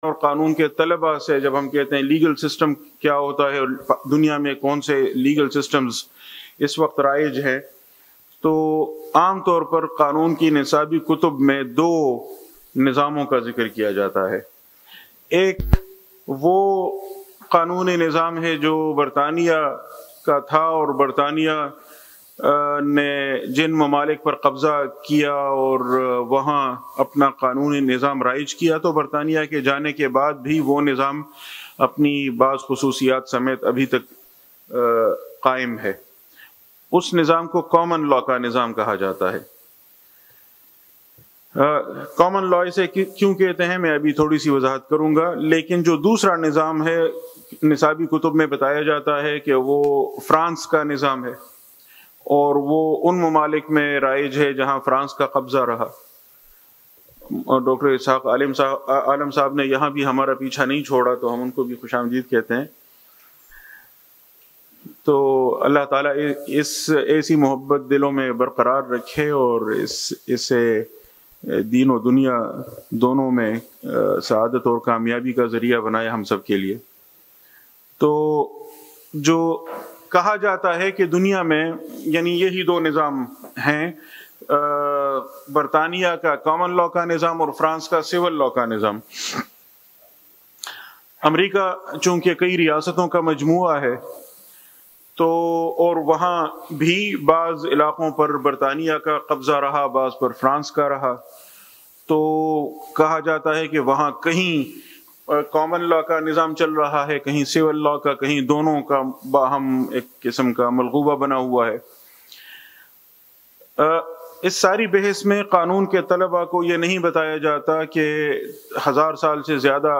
اور قانون کے طلباء سے جب ہم کہتے ہیں لیگل سسٹم کیا ہوتا ہے اور دنیا میں کون سے لیگل سسٹمز اس وقت رائج ہیں، تو عام طور پر قانون کی نصابی کتب میں دو نظاموں کا ذکر کیا جاتا ہے۔ ایک وہ قانونی نظام ہے جو برطانیہ کا تھا، اور برطانیہ نے جن ممالک پر قبضہ کیا اور وہاں اپنا قانونی نظام رائج کیا، تو برطانیہ کے جانے کے بعد بھی وہ نظام اپنی بعض خصوصیات سمیت ابھی تک قائم ہے۔ اس نظام کو کامن لا کا نظام کہا جاتا ہے۔ کامن لا اسے کیوں کہتے ہیں میں ابھی تھوڑی سی وضاحت کروں گا، لیکن جو دوسرا نظام ہے نصابی کتب میں بتایا جاتا ہے کہ وہ فرانس کا نظام ہے، اور وہ ان ممالک میں رائج ہے جہاں فرانس کا قبضہ رہا۔ اور ڈاکٹر اسحاق عالم صاحب نے یہاں بھی ہمارا پیچھا نہیں چھوڑا، تو ہم ان کو بھی خوش آمدید کہتے ہیں۔ تو اللہ تعالیٰ ایسی محبت دلوں میں برقرار رکھے اور اسے دین و دنیا دونوں میں سعادت اور کامیابی کا ذریعہ بنائے ہم سب کے لیے۔ تو جو کہا جاتا ہے کہ دنیا میں یعنی یہی دو نظام ہیں، برطانیہ کا کامن لا کا نظام اور فرانس کا سول لا کا نظام۔ امریکہ چونکہ کئی ریاستوں کا مجموعہ ہے، تو اور وہاں بھی بعض علاقوں پر برطانیہ کا قبضہ رہا، بعض پر فرانس کا رہا، تو کہا جاتا ہے کہ وہاں کہیں کامن لا کا نظام چل رہا ہے، کہیں سول لا کا، کہیں دونوں کا باہم ایک قسم کا ملغوبہ بنا ہوا ہے۔ اس ساری بحث میں قانون کے طلباء کو یہ نہیں بتایا جاتا کہ 1000 سال سے زیادہ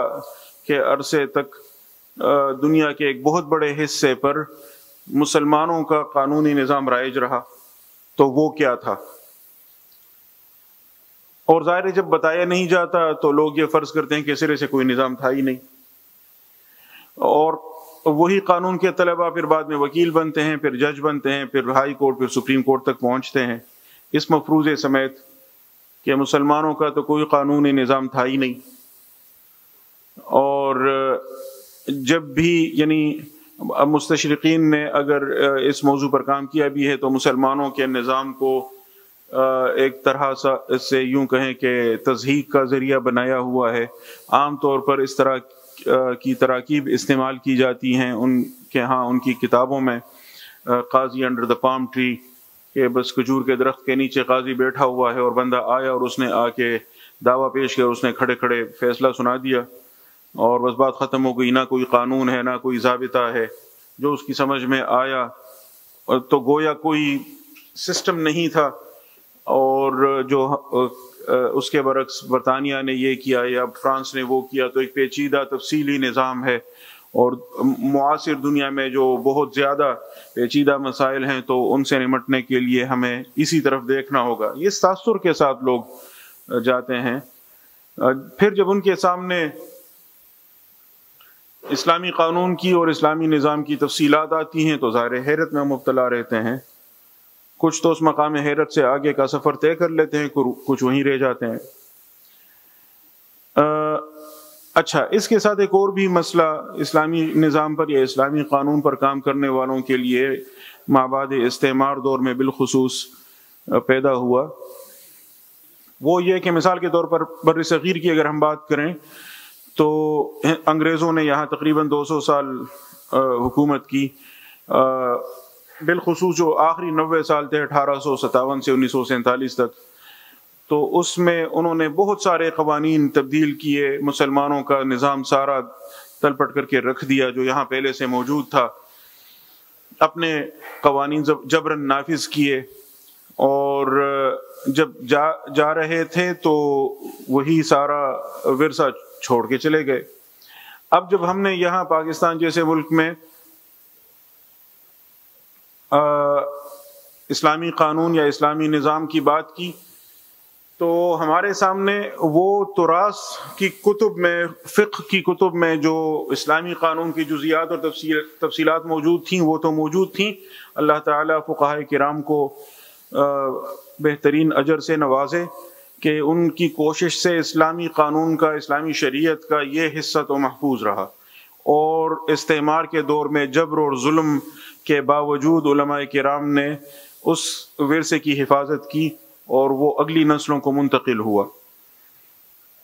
کے عرصے تک دنیا کے ایک بہت بڑے حصے پر مسلمانوں کا قانونی نظام رائج رہا، تو وہ کیا تھا۔ اور ظاہر ہے جب بتایا نہیں جاتا تو لوگ یہ فرض کرتے ہیں کہ سرے سے کوئی نظام تھا ہی نہیں، اور وہی قانون کے طلباء پھر بعد میں وکیل بنتے ہیں، پھر جج بنتے ہیں، پھر ہائی کورٹ، پھر سپریم کورٹ تک پہنچتے ہیں اس مفروضے سمیت کہ مسلمانوں کا تو کوئی قانونی نظام تھا ہی نہیں۔ اور جب بھی یعنی مستشرقین نے اگر اس موضوع پر کام کیا بھی ہے تو مسلمانوں کے نظام کو ایک طرح سے یوں کہیں کہ تضحیک کا ذریعہ بنایا ہوا ہے۔ عام طور پر اس طرح کی تراکیب استعمال کی جاتی ہیں ان کے ہاں ان کی کتابوں میں، قاضی انڈر دا پام ٹری، کہ بس کھجور کے درخت کے نیچے قاضی بیٹھا ہوا ہے اور بندہ آیا اور اس نے آ کے دعویٰ پیش کیا، اس نے کھڑے کھڑے فیصلہ سنا دیا اور بس بات ختم ہو گئی، نہ کوئی قانون ہے نہ کوئی ضابطہ ہے، جو اس کی سمجھ میں آیا تو گویا کوئی سسٹم نہیں تھا۔ اور جو اس کے برعکس برطانیہ نے یہ کیا یا فرانس نے وہ کیا، تو ایک پیچیدہ تفصیلی نظام ہے، اور معاصر دنیا میں جو بہت زیادہ پیچیدہ مسائل ہیں تو ان سے نمٹنے کے لیے ہمیں اسی طرف دیکھنا ہوگا۔ یہ تاثر کے ساتھ لوگ جاتے ہیں۔ پھر جب ان کے سامنے اسلامی قانون کی اور اسلامی نظام کی تفصیلات آتی ہیں تو ظاہر حیرت میں مبتلا رہتے ہیں۔ کچھ تو اس مقام حیرت سے آگے کا سفر طے کر لیتے ہیں، کچھ وہیں رہ جاتے ہیں۔ اچھا، اس کے ساتھ ایک اور بھی مسئلہ اسلامی نظام پر یا اسلامی قانون پر کام کرنے والوں کے لیے مابعد استعمار دور میں بالخصوص پیدا ہوا، وہ یہ کہ مثال کے طور پر بر صغیر کی اگر ہم بات کریں تو انگریزوں نے یہاں تقریباً 200 سال حکومت کی، بالخصوص جو آخری 90 سال تھے 1857 سے 1947 تک، تو اس میں انہوں نے بہت سارے قوانین تبدیل کیے، مسلمانوں کا نظام سارا تلپٹ کر کے رکھ دیا جو یہاں پہلے سے موجود تھا، اپنے قوانین جبراً نافذ کیے، اور جب جا رہے تھے تو وہی سارا ورثہ چھوڑ کے چلے گئے۔ اب جب ہم نے یہاں پاکستان جیسے ملک میں اسلامی قانون یا اسلامی نظام کی بات کی تو ہمارے سامنے وہ تراث کی کتب میں، فقہ کی کتب میں جو اسلامی قانون کی جزیات اور تفصیلات موجود تھیں وہ تو موجود تھیں، اللہ تعالیٰ فقہائے کرام کو بہترین اجر سے نوازے، کہ ان کی کوشش سے اسلامی قانون کا، اسلامی شریعت کا یہ حصہ تو محفوظ رہا، اور استعمار کے دور میں جبر اور ظلم کے باوجود علماء کرام نے اس ورثے کی حفاظت کی اور وہ اگلی نسلوں کو منتقل ہوا۔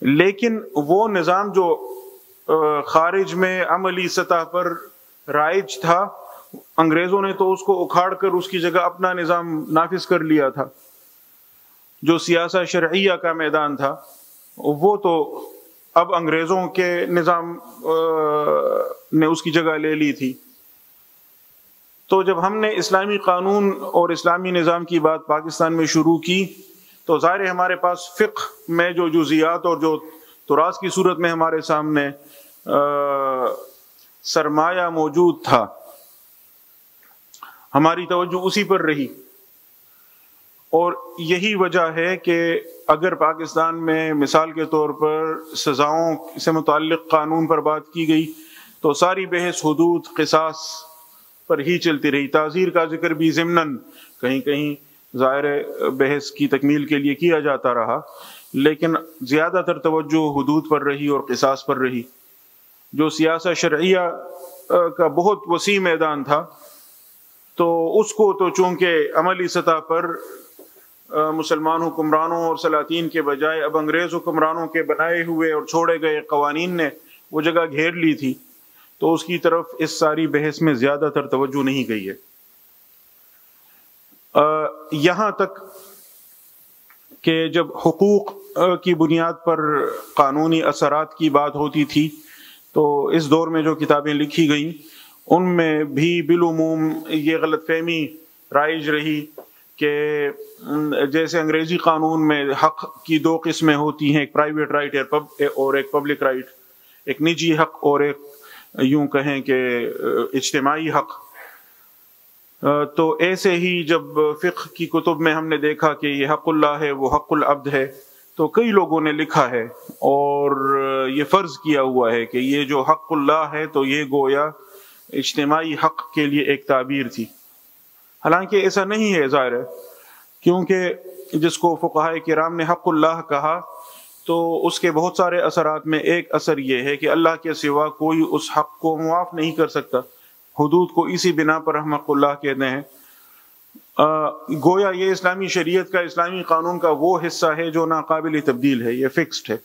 لیکن وہ نظام جو خارج میں عملی سطح پر رائج تھا، انگریزوں نے تو اس کو اکھاڑ کر اس کی جگہ اپنا نظام نافذ کر لیا تھا۔ جو سیاست شرعیہ کا میدان تھا وہ تو اب انگریزوں کے نظام نے اس کی جگہ لے لی تھی۔ تو جب ہم نے اسلامی قانون اور اسلامی نظام کی بات پاکستان میں شروع کی تو ظاہر ہے ہمارے پاس فقہ میں جو جزیات اور جو تراث کی صورت میں ہمارے سامنے سرمایہ موجود تھا، ہماری توجہ اسی پر رہی، اور یہی وجہ ہے کہ اگر پاکستان میں مثال کے طور پر سزاؤں سے متعلق قانون پر بات کی گئی تو ساری بحث حدود قصاص پر ہی چلتی رہی۔ تعزیر کا ذکر بھی ضمناً کہیں کہیں ظاہر بحث کی تکمیل کے لیے کیا جاتا رہا، لیکن زیادہ تر توجہ حدود پر رہی اور قصاص پر رہی۔ جو سیاست شرعیہ کا بہت وسیع میدان تھا تو اس کو تو چونکہ عملی سطح پر مسلمان حکمرانوں اور سلاطین کے بجائے اب انگریز حکمرانوں کے بنائے ہوئے اور چھوڑے گئے قوانین نے وہ جگہ گھیر لی تھی، تو اس کی طرف اس ساری بحث میں زیادہ تر توجہ نہیں گئی ہے۔ یہاں تک کہ جب حقوق کی بنیاد پر قانونی اثرات کی بات ہوتی تھی تو اس دور میں جو کتابیں لکھی گئیں ان میں بھی بالعموم یہ غلط فہمی رائج رہی کہ جیسے انگریزی قانون میں حق کی دو قسمیں ہوتی ہیں، ایک پرائیویٹ رائٹ اور ایک پبلک رائٹ، ایک نجی حق اور ایک یوں کہیں کہ اجتماعی حق۔ تو ایسے ہی جب فقہ کی کتب میں ہم نے دیکھا کہ یہ حق اللہ ہے، وہ حق العبد ہے، تو کئی لوگوں نے لکھا ہے اور یہ فرض کیا ہوا ہے کہ یہ جو حق اللہ ہے تو یہ گویا اجتماعی حق کے لیے ایک تعبیر تھی، حالانکہ ایسا نہیں ہے ظاہر ہے، کیونکہ جس کو فقہائے کرام نے حق اللہ کہا تو اس کے بہت سارے اثرات میں ایک اثر یہ ہے کہ اللہ کے سوا کوئی اس حق کو معاف نہیں کر سکتا۔ حدود کو اسی بنا پر ہم حق اللہ کہتے ہیں۔ گویا یہ اسلامی شریعت کا، اسلامی قانون کا وہ حصہ ہے جو ناقابل تبدیل ہے، یہ فکسڈ ہے۔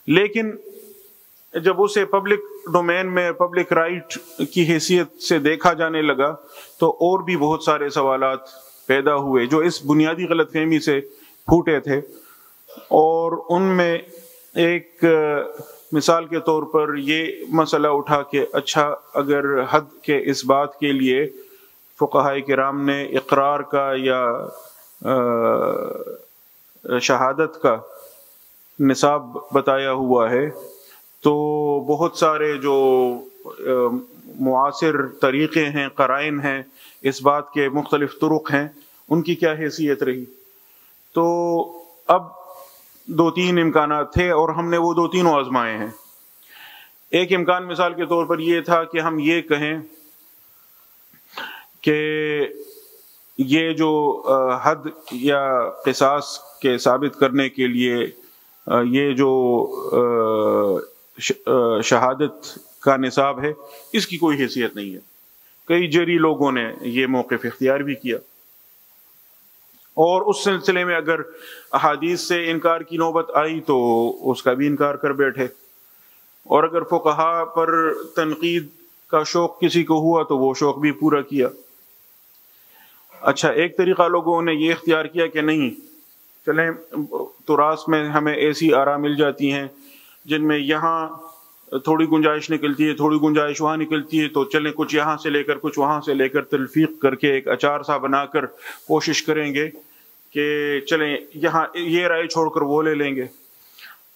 لیکن جب اسے پبلک ڈومین میں پبلک رائٹ کی حیثیت سے دیکھا جانے لگا تو اور بھی بہت سارے سوالات پیدا ہوئے جو اس بنیادی غلط فہمی سے پھوٹے تھے، اور ان میں ایک مثال کے طور پر یہ مسئلہ اٹھا کہ اچھا اگر حد کے اس بات کے لیے فقہائے کرام نے اقرار کا یا شہادت کا نصاب بتایا ہوا ہے، تو بہت سارے جو معاصر طریقے ہیں، قرائن ہیں، اس بات کے مختلف طرق ہیں، ان کی کیا حیثیت رہی؟ تو اب دو تین امکانات تھے اور ہم نے وہ دو تینوں آزمائے ہیں۔ ایک امکان مثال کے طور پر یہ تھا کہ ہم یہ کہیں کہ یہ جو حد یا قصاص کے ثابت کرنے کے لیے یہ جو شہادت کا نصاب ہے اس کی کوئی حیثیت نہیں ہے۔ کئی جری لوگوں نے یہ موقف اختیار بھی کیا، اور اس سلسلے میں اگر احادیث سے انکار کی نوبت آئی تو اس کا بھی انکار کر بیٹھے، اور اگر فقہا پر تنقید کا شوق کسی کو ہوا تو وہ شوق بھی پورا کیا۔ اچھا، ایک طریقہ لوگوں نے یہ اختیار کیا کہ نہیں، چلیں تراث میں ہمیں ایسی آراء مل جاتی ہیں جن میں یہاں تھوڑی گنجائش نکلتی ہے، تھوڑی گنجائش وہاں نکلتی ہے، تو چلیں کچھ یہاں سے لے کر کچھ وہاں سے لے کر تلفیق کر کے ایک اچار سا بنا کر کوشش کریں گے کہ چلیں یہاں یہ رائے چھوڑ کر وہ لے لیں گے،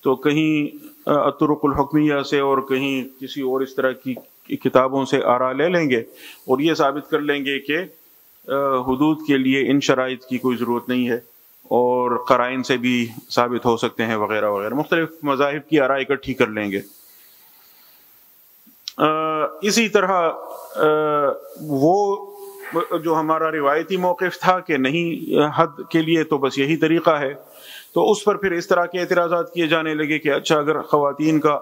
تو کہیں الطرق الحکمیہ سے اور کہیں کسی اور اس طرح کی کتابوں سے آراء لے لیں گے اور یہ ثابت کر لیں گے کہ حدود کے لیے ان شرائط کی کوئی ضرورت نہیں ہے اور قرائن سے بھی ثابت ہو سکتے ہیں وغیرہ وغیرہ، مختلف مذاہب کی آراء اکٹھی کر لیں گے۔ اسی طرح وہ جو ہمارا روایتی موقف تھا کہ نہیں، حد کے لیے تو بس یہی طریقہ ہے تو اس پر پھر اس طرح کے اعتراضات کیے جانے لگے کہ اچھا اگر خواتین کا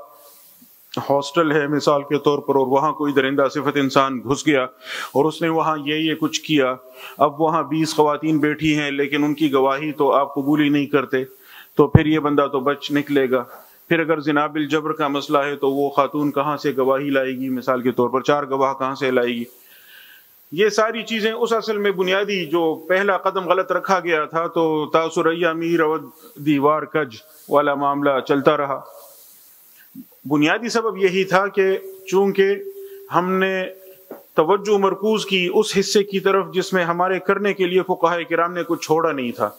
ہاسٹل ہے مثال کے طور پر اور وہاں کوئی درندہ صفت انسان گھس گیا اور اس نے وہاں یہ کچھ کیا، اب وہاں 20 خواتین بیٹھی ہیں لیکن ان کی گواہی تو آپ قبول ہی نہیں کرتے، تو پھر یہ بندہ تو بچ نکلے گا۔ پھر اگر زنا بالجبر کا مسئلہ ہے تو وہ خاتون کہاں سے گواہی لائے گی، مثال کے طور پر 4 گواہ کہاں سے لائے گی؟ یہ ساری چیزیں اس اصل میں بنیادی جو پہلا قدم غلط رکھا گیا تھا، تو تاثریا میر اور دیوار کج والا معاملہ چلتا رہا۔ بنیادی سبب یہی تھا کہ چونکہ ہم نے توجہ مرکوز کی اس حصے کی طرف جس میں ہمارے کرنے کے لیے فقہائے کرام نے کچھ چھوڑا نہیں تھا،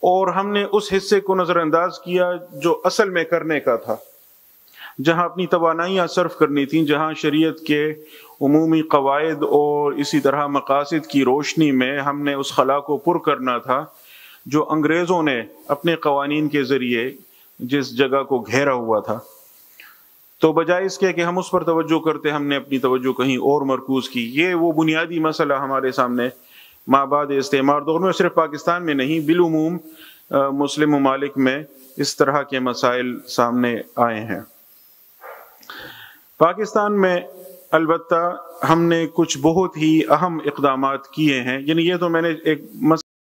اور ہم نے اس حصے کو نظر انداز کیا جو اصل میں کرنے کا تھا، جہاں اپنی توانائیاں صرف کرنی تھیں، جہاں شریعت کے عمومی قواعد اور اسی طرح مقاصد کی روشنی میں ہم نے اس خلا کو پر کرنا تھا جو انگریزوں نے اپنے قوانین کے ذریعے جس جگہ کو گھیرا ہوا تھا۔ تو بجائے اس کے کہ ہم اس پر توجہ کرتے، ہم نے اپنی توجہ کہیں اور مرکوز کی۔ یہ وہ بنیادی مسئلہ ہمارے سامنے مابعد استعمار دور میں، صرف پاکستان میں نہیں بالعموم مسلم ممالک میں اس طرح کے مسائل سامنے آئے ہیں۔ پاکستان میں البتہ ہم نے کچھ بہت ہی اہم اقدامات کیے ہیں، یعنی یہ تو میں نے ایک